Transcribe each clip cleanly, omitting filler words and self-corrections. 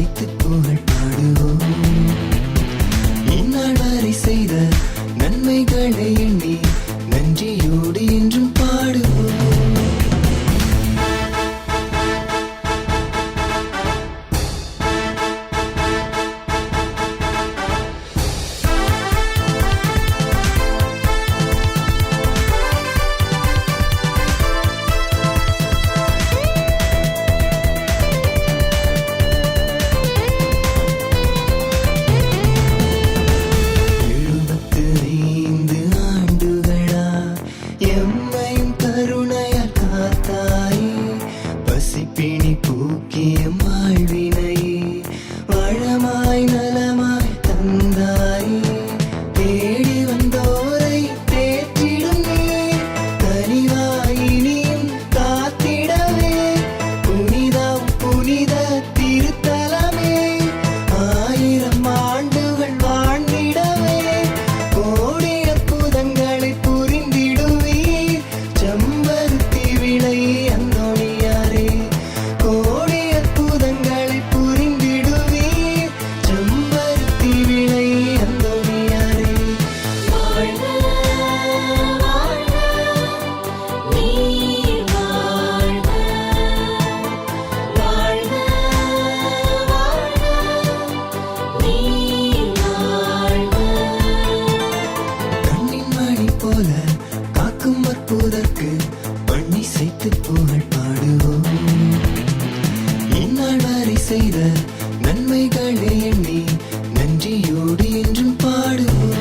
சேர்த்து புகழ் பாடுவோம். இந்நாள் வரை செய்த நன்மைகளை எண்ணி நன்றியோடு என்றும் பாடுவோம். எம்மையும் கருணையால் காத்தாயே, பசிப்பிணி போக்கிய வாழ்வினையே, வளமாய் நலமாய் தந்தாயே. தேடி வந்தோரை தேற்றிடும் நீர், கனிவாயினியும் காத்திடவே. புனிதம் புனித திருத்தலமே, 1000 ஆண்டுகள் வாழ்ந்திடவே. கோடி அற்புதங்களை புரிந்திடுவீர், செம்பருத்தி விளை அந்தோணியாரே. கோடி அற்புதங்களை புரிந்திடுவீர், செம்பருத்தி விளை அந்தோணியாரே. வாழ்க வாழ்க நீர் வாழ்க, வாழ்க வாழ்க நீர் வாழ்க. கண்ணின் மணி போல காக்கும் அற்புதற்கு பண்ணி செய்து புகழ் பாடுவோம். இந்நாள் வரை செய்த நன்மைகளை எண்ணி நன்றியோடு என்றும் பாடுவோம்.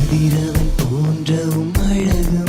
கதிரவன் போன்றவும் அழகு